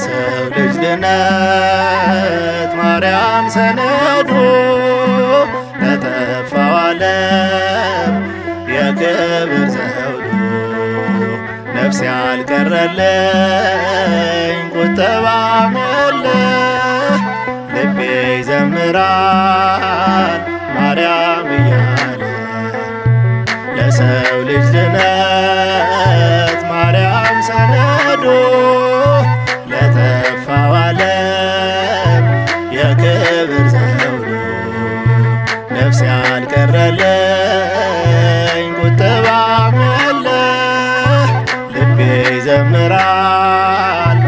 ለሰው ልጅ ድነት ማርያም ሰነዱ ለጠፋው ዓለም የክብር ዘውዱ ነፍስ ያልቀረልኝ ቁጠባም የለ ልቤ ይዘምራል ማርያም እያለ ለሰው ልጅ ድነት ማርያም ሰነዱ ለጠፋው ዓለም የክብር ዘውዱ ነፍስ ያልቀረልኝ ቁጠባም የለ ልቤ ይዘምራል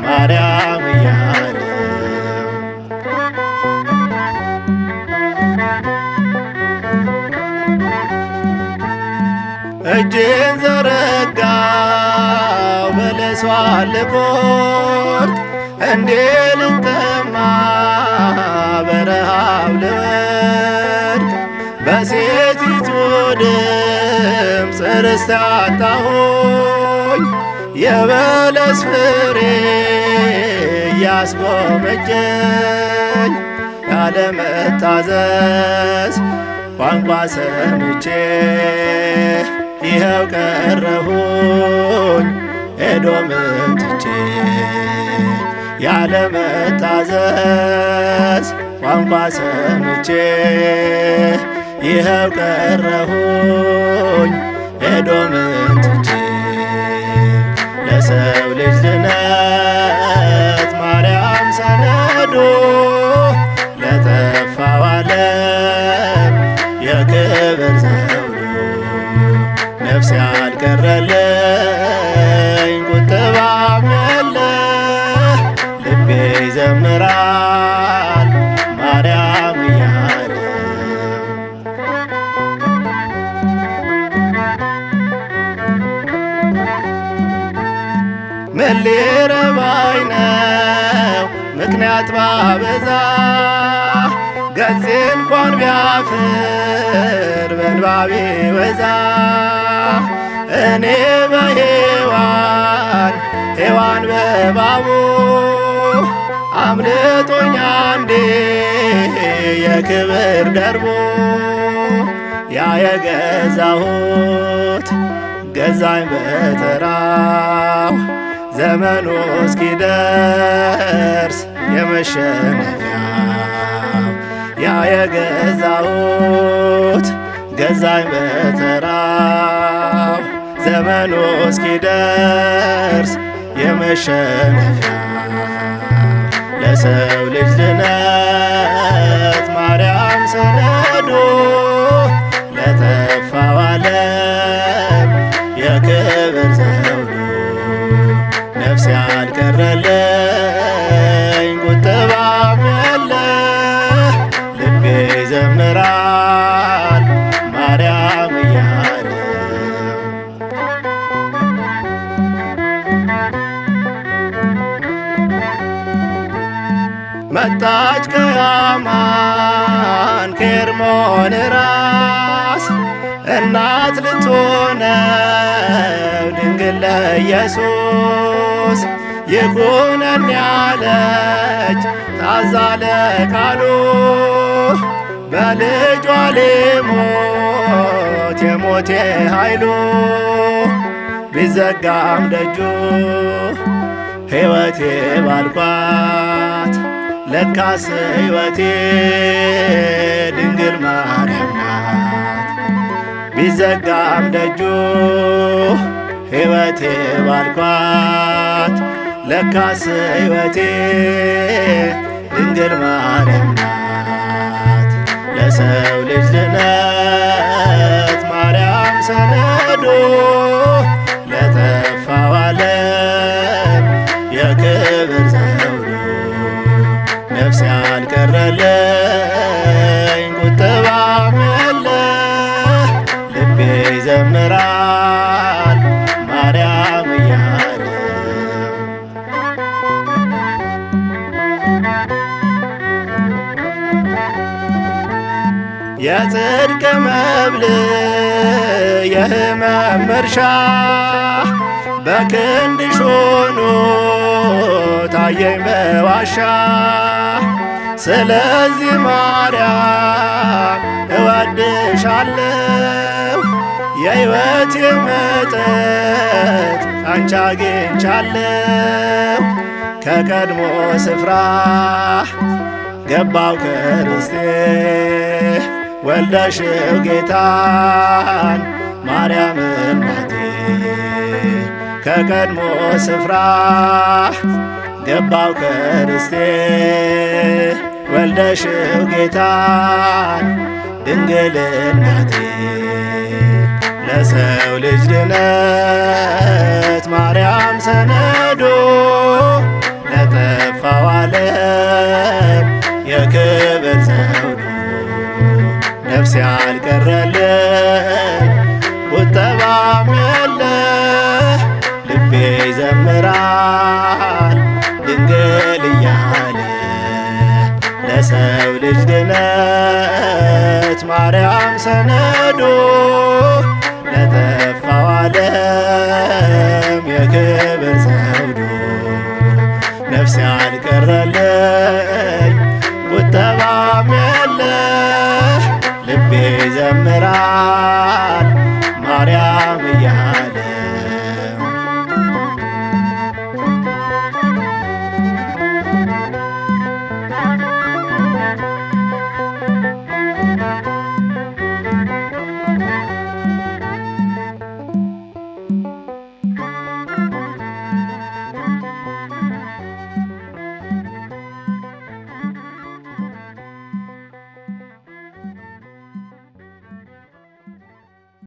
ማርያም እያለ እጄን ዘረጋው በለሷን ልቆርጥ እንዴ ልጠማ በረሃብ ልወድቅ በሴቲቱ ድምፅ ርስት አጣሁኝ የበለስ ፍሬ እያስጎመጀኝ ያለመታዘዝ ቋንቋ ሰምቼ ይኸው ቀረሁኝ ኤዶምን ትቼ ያለመታዘዝ ቋንቋ ሰምቼ ይኸው ቀረሁኝ ኤዶምን ትቼ ለሰው ልጅ ድነት ማርያም ሰነዱ ለጠፋው ዓለም የክብር ዘውዱ ነፍስ ያልቀረልኝ ቁጠባም የለ ልቤ ይዘምራል ማርያም እያለ ምን ሊረባኝ ነው ምክንያት ባበዛ ገጼ እንኳን ቢያፍር በእንባ ቢበዛ እኔ በሔዋን ሔዋን በእባቡ አምልጦኛ እንዴ የክብር ደርቦ ያ የገዛሁት ገዛኝ በተራው ዘመኑ እስኪደርስ የመሸነፊያው ያ የገዛሁት ገዛኝ በተራው ዘመኑ እስኪደርስ የመሸነፊያው ለሰው ልጅ ድነት ማርያም ሰነዱ ለጠፋው ዓለም የክብር ዘውዱ ነፍስ ያልቀረልኝ ቁጠባም የለ ልቤ ይዘምራል ማርያም እያለ መጣች ከአማን ከኤርሞን ራስ እናት ልትሆነው ድንግል ለኢየሱስ ይኩነን ያለች ታዛ ለቃሉ በልጇ ሊሞት የሞቴ ኃይሉ ቢዘጋም ደጁ ሕይወቴ ባልኳት ለካስ ሕይወቴ ድንግል ማርያም ናት ቢዘጋም ደጁ ሕይወቴ ባልኳት ለካስ ሕይወቴ ድንግል ማርያም ናት ለሰው ልጅ ድነት ማርያም ሰነዱ ለጠፋው ዓለም የክብር ዘውዱ ነፍስ ያልቀረልኝ ቁጠባም የለ ልቤ ይዘምራል ማርያም እያለ የጽድቅ መብል የሕመም መርሻ በክንድሽ ሆኖ ታየኝ በዋሻ። ስለዚህ ማርያም እወድሻለሁ፣ የሕይወቴ መጠጥ ካንቺ አግኝቻለሁ። ከቀድሞ ስፍራ ገባው ከርስቴ ወልደሽው ጌታን ማርያም እናቴ። ከቀድሞ ስፍራ ገባው ከርስቴ ወልደሽው ጌታን ድንግል እናቴ። ለሰው ልጅ ድነት ማርያም ሰነዶ፣ ለጠፋው ዓለም የክብር ዘውዱ። ነፍስ ያልቀረልኝ ቁጠባም የለ፣ ልቤ ይዘምራል ድንግል እያለ። ለሰው ልጅ ድነት ማርያም ሰነዶ፣ ለጠፋው ዓለም የክብር ዘውዱ። ነፍስ ያልቀረልኝ